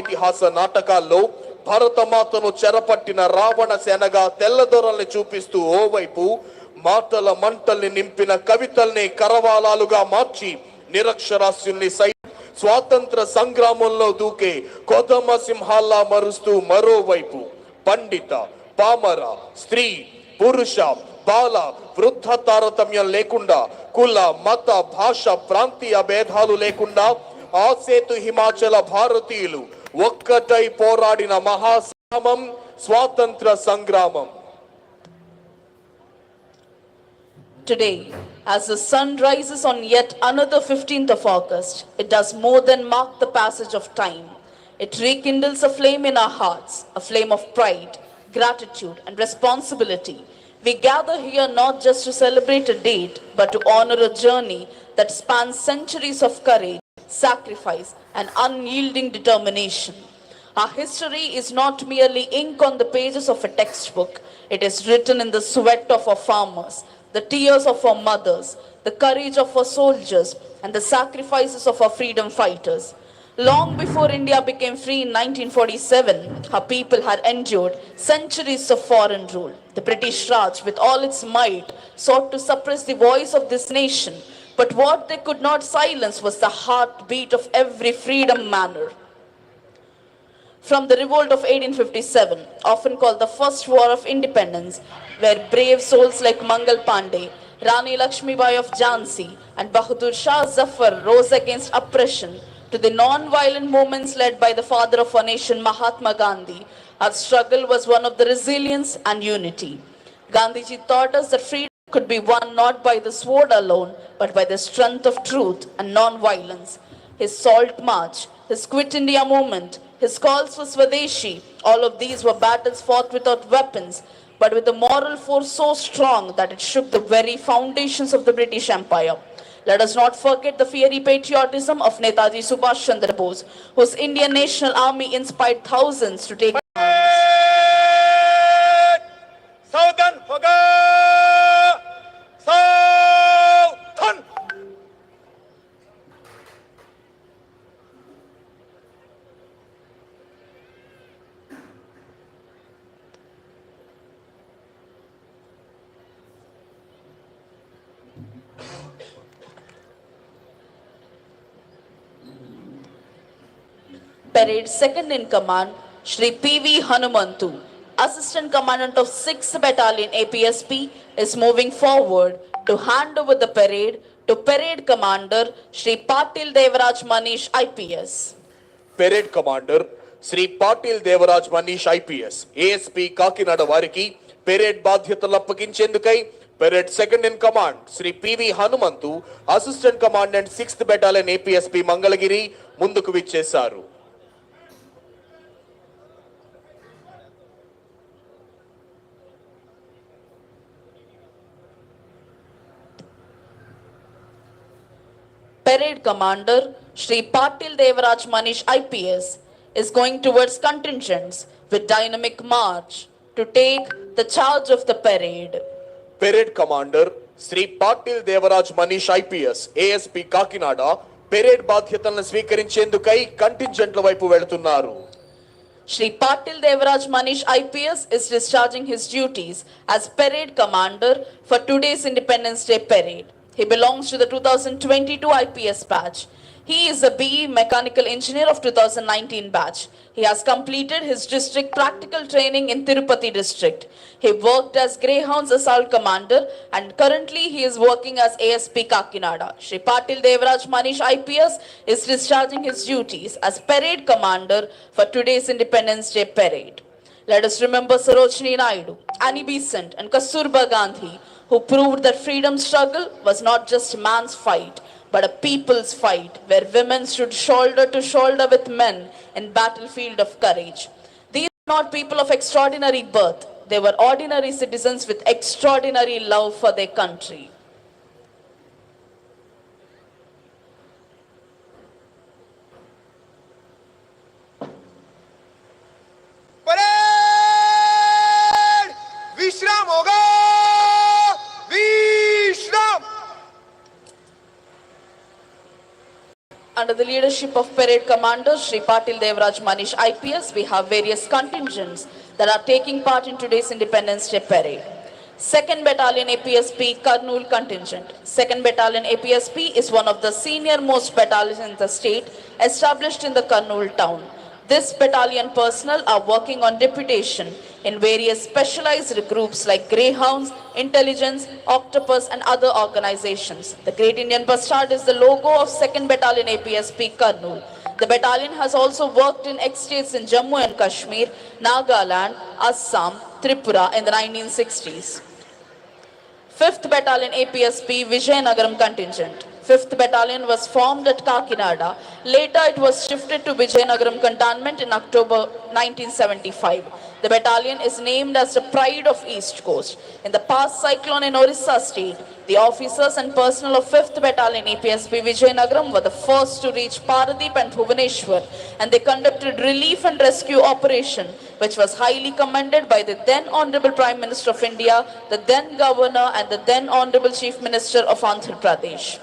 ఇతిహాస నాటకాల్లో భరతమాతను చెరపట్టిన రావణ సేనగా తెల్లదొరల్ని చూపిస్తూ ఓవైపు మాటల మంటల్ని నింపిన కవితల్ని కరవాలాలుగా మార్చి నిరక్షరాస్యుల్ని స్వాతంత్ర సంగ్రామంలో దూకే కొదమ సింహాల్లా మరుస్తూ మరోవైపు పండిత పామర స్త్రీ పురుష బాల వృద్ధ తారతమ్యం లేకుండా కుల మత భాష ప్రాంతీయ భేదాలు లేకుండా ఆసేతు హిమాచల భారతీయులు ఒక్కటై పోరాడిన మహాసమం స్వాతంత్ర సంగ్రామం. Today, as the sun rises on yet another 15th of August, it does more than mark the passage of time. It rekindles a flame in our hearts, a flame of pride, gratitude, and responsibility. We gather here not just to celebrate a date, but to honor a journey that spans centuries of courage, sacrifice, and unyielding determination. Our history is not merely ink on the pages of a textbook. It is written in the sweat of our farmers, the tears of our mothers, the courage of our soldiers, and the sacrifices of our freedom fighters. Long before India became free in 1947, her people had endured centuries of foreign rule. The British Raj, with all its might, sought to suppress the voice of this nation, but what they could not silence was the heartbeat of every freedom manner. From the revolt of 1857, often called the First War of Independence, where brave souls like Mangal Pandey, Rani Lakshmibai of Jhansi, and Bahadur Shah Zafar rose against oppression, to the non-violent movements led by the father of our nation, Mahatma Gandhi, our struggle was one of the resilience and unity. Gandhiji taught us that freedom could be won not by the sword alone, but by the strength of truth and non-violence. His Salt March, his Quit India movement, his calls for Swadeshi, all of these were battles fought without weapons, but with a moral force so strong that it shook the very foundations of the British Empire. Let us not forget the fiery patriotism of Netaji Subhash Chandra Bose, whose Indian National Army inspired thousands to take Southern Hoga! Southern! Parade second in command, Shri P.V. Hanumantu, Assistant Commandant of 6th Battalion APSP, is moving forward to hand over the parade to Parade Commander Shri Patil Devaraj Manish IPS. Parade Commander Shri Patil Devaraj Manish IPS, ASP Kakinada వారికి parade బాధ్యతలు అప్పగించేందుకై parade second in command Shri PV Hanumanthu, assistant commandant 6th battalion APSP Mangalagiri ముందుకు విచ్చేశారు. Parade Commander Shri Patil Devaraj Manish IPS is going towards contingents with dynamic march to take the charge of the parade. Parade Commander Shri Patil Devaraj Manish IPS, ASP Kakinada, parade బాధ్యతలను స్వీకరించేందుకై కంటింజెంట్ల వైపు వెళుతున్నారు. Shri Patil Devaraj Manish IPS is discharging his duties as Parade Commander for today's Independence Day Parade. He belongs to the 2022 IPS batch. He is a BE Mechanical Engineer of 2019 batch. He has completed his district practical training in Tirupati district. He worked as Greyhounds Assault Commander and currently he is working as ASP Kakinada. Shri Patil Devaraj Manish IPS is discharging his duties as Parade Commander for today's Independence Day Parade. Let us remember Sarojini Naidu, Annie Besant and Kasturba Gandhi, who proved that freedom struggle was not just man's fight, but a people's fight, where women stood shoulder to shoulder with men in battlefield of courage. These are not people of extraordinary birth. They were ordinary citizens with extraordinary love for their country. Parade! Vishram hoga! Vishram! Under the leadership of Parade Commander Shri Patil Devaraj Manish IPS, we have various contingents that are taking part in today's Independence Day Parade. 2nd Battalion APSP Kurnool contingent. 2nd Battalion APSP is one of the senior most battalions in the state, established in the Kurnool town. This battalion personnel are working on deputation in various specialized groups like Greyhounds, Intelligence, Octopus and other organizations. The Great Indian Bustard is the logo of 2nd Battalion APSP Kurnool. The battalion has also worked in ex-states in Jammu and Kashmir, Nagaland, Assam, Tripura in the 1960s. 5th Battalion APSP Vijayanagaram contingent. 5th Battalion was formed at Kakinada. Later it was shifted to Vijayanagaram cantonment in October 1975. The battalion is named as the pride of East Coast. In the past cyclone in Orissa state, the officers and personnel of 5th Battalion APSP Vijayanagaram were the first to reach Paradeep and Bhubaneswar, and they conducted relief and rescue operation, which was highly commended by the then Honorable Prime Minister of India, the then Governor and the then Honorable Chief Minister of Andhra Pradesh.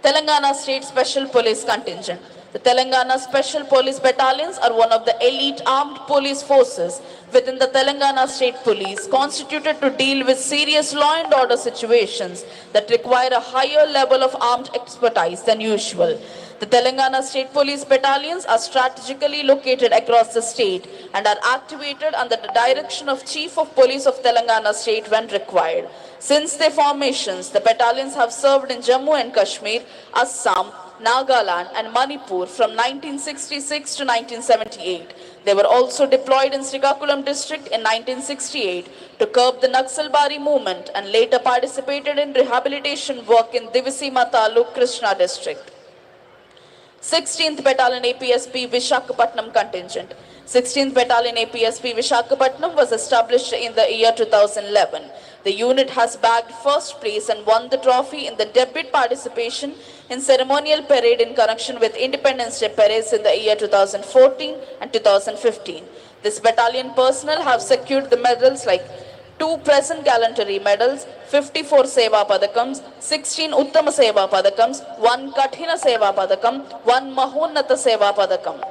Telangana State Special Police Contingent. The Telangana Special Police Battalions are one of the elite armed police forces within the Telangana State Police, constituted to deal with serious law and order situations that require a higher level of armed expertise than usual. The Telangana State Police Battalions are strategically located across the state and are activated under the direction of Chief of Police of Telangana State when required. Since their formations, the battalions have served in Jammu and Kashmir, Assam, Nagaland and Manipur from 1966 to 1978. They were also deployed in Srikakulam district in 1968 to curb the Naxalbari movement and later participated in rehabilitation work in Divisima Taluk, Krishna district. 16th Battalion APSP Vishakhapatnam contingent. 16th Battalion APSP Vishakhapatnam was established in the year 2011. The unit has bagged first place and won the trophy in the debut participation in ceremonial parade in connection with Independence Day parades in the year 2014 and 2015. This battalion personnel have secured the medals like 2 present gallantry medals, 54 Seva Padakams, 16 Uttama Seva Padakams, 1 Kathina Seva Padakam, 1 Mahonnata Seva Padakam.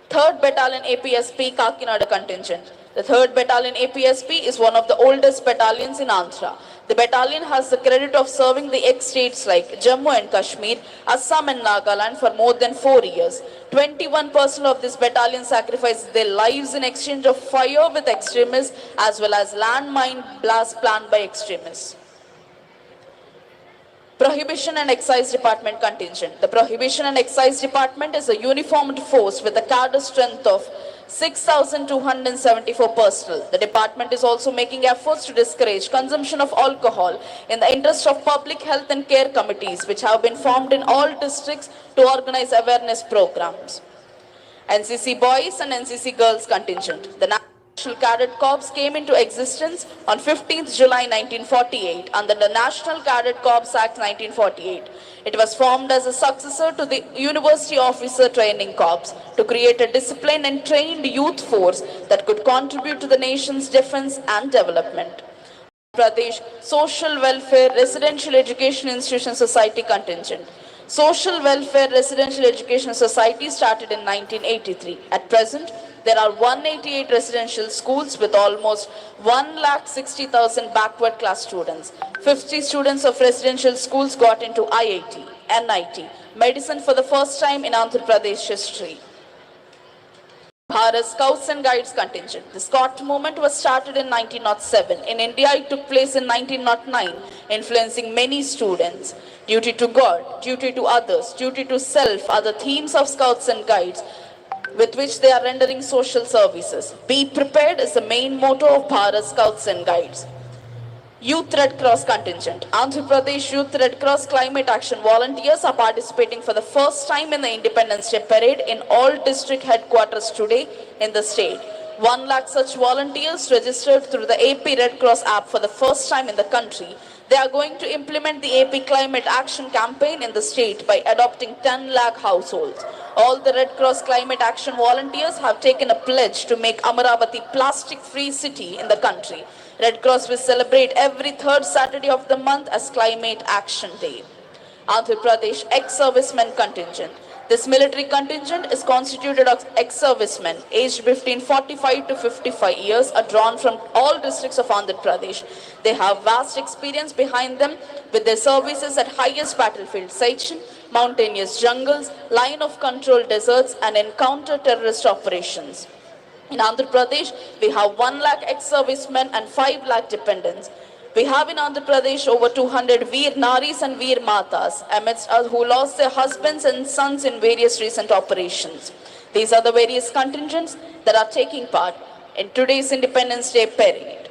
3rd Battalion APSP Kakinada contingent. The 3rd Battalion APSP is one of the oldest battalions in Andhra. The battalion has the credit of serving the ex-states like Jammu and Kashmir, Assam and Nagaland for more than 4 years. 21% of this battalion sacrificed their lives in exchange of fire with extremists as well as landmine blasts planned by extremists. Prohibition and Excise Department contingent. The Prohibition and Excise Department is a uniformed force with a cadre strength of 6,274 personnel. The department is also making efforts to discourage consumption of alcohol in the interest of public health and care committees, which have been formed in all districts to organize awareness programs. NCC Boys and NCC Girls contingent. The National Cadet Corps came into existence on 15th July 1948 under the National Cadet Corps Act 1948. It was formed as a successor to the University Officer Training Corps to create a disciplined and trained youth force that could contribute to the nation's defense and development. Pradesh Social Welfare Residential Education Institution Society contingent. Social Welfare Residential Education Society started in 1983. At present, there are 188 residential schools with almost 1,60,000 backward class students. 50 students of residential schools got into IIT, NIT, medicine for the first time in Andhra Pradesh history. Bharat Scouts and Guides contingent. The Scout movement was started in 1907. In India, it took place in 1909, influencing many students. Duty to God, duty to others, duty to self are the themes of Scouts and Guides, with which they are rendering social services. Be prepared is the main motto of Bharat Scouts and Guides. Youth Red Cross contingent. Andhra Pradesh Youth Red Cross Climate Action volunteers are participating for the first time in the Independence Day Parade in all district headquarters today in the state. 1 lakh such volunteers registered through the AP Red Cross app for the first time in the country. They are going to implement the AP Climate Action campaign in the state by adopting 10 lakh households. All the Red Cross Climate Action volunteers have taken a pledge to make Amaravati plastic-free city in the country. Red Cross will celebrate every 3rd Saturday of the month as Climate Action Day. Andhra Pradesh ex-servicemen contingent. This military contingent is constituted of ex-servicemen aged between 45 to 55 years are drawn from all districts of Andhra Pradesh. They have vast experience behind them with their services at highest battlefield section, mountainous jungles, line of control deserts and in counter-terrorist operations. In Andhra Pradesh, we have 1 lakh ex-servicemen and 5 lakh dependents. We have in Andhra Pradesh over 200 Veer Naris and Veer Matas amidst us who lost their husbands and sons in various recent operations. These are the various contingents that are taking part in today's Independence Day parade.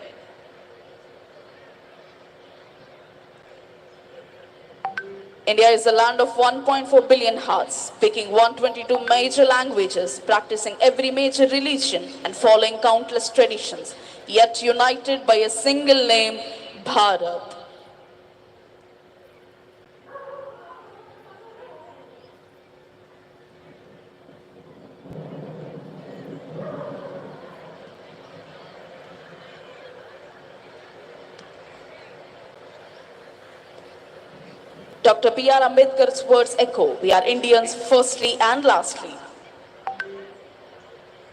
India is a land of 1.4 billion hearts, speaking 122 major languages, practicing every major religion and following countless traditions, yet united by a single name, Bharat. Dr. B.R. Ambedkar's words echo, we are Indians firstly and lastly.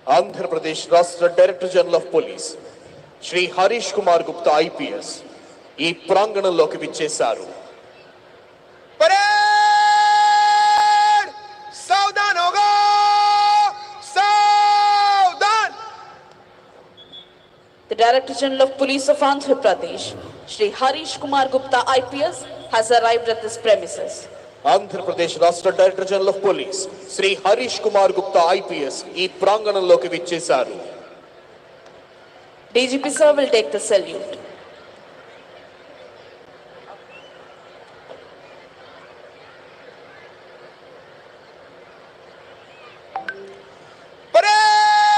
Andhra Pradesh రాష్ట్ర director general of police Shri Harish Kumar Gupta IPS ఈ ప్రాంగణంలోకి విచ్చేశారు. Parade सावधान होगा सावधान The Director General of Police of Andhra Pradesh, Shri Harish Kumar Gupta IPS, has arrived at this premises. Andhra Pradesh రాష్ట్ర director general of police Shri Harish Kumar Gupta IPS ఈ ప్రాంగణంలోకి విచ్చేశారు. DGP sir will take the salute.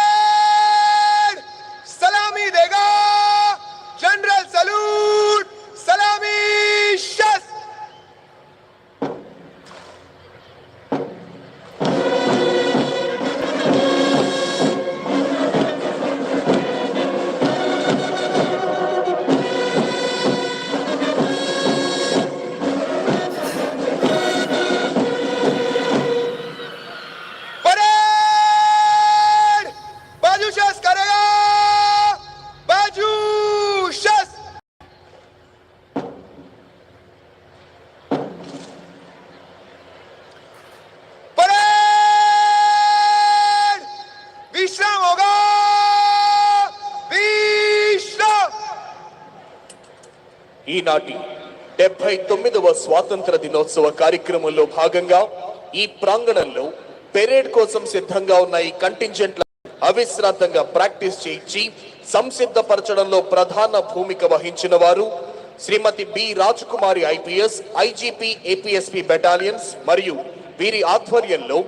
Parade सलामी देगा general salute सलामी शस parade बाजू शस करेगा बाजू शस परेड विश्राम होगा विश्राम ఈనాటి 79వ స్వాతంత్ర దినోత్సవ కార్యక్రమంలో భాగంగా ఈ ప్రాంగణంలో పెరేడ్ కోసం సిద్ధంగా ఉన్న ఈ కంటింజెంట్ల అవిశ్రాంతంగా ప్రాక్టీస్ చేయించి సంసిద్ధపరచడంలో ప్రధాన భూమిక వహించిన వారు శ్రీమతి బి రాజకుమారి ఐపీఎస్ ఐజీపీ ఏపీఎస్పీ బెటాలియన్స్ మరియు వీరి ఆధ్వర్యంలో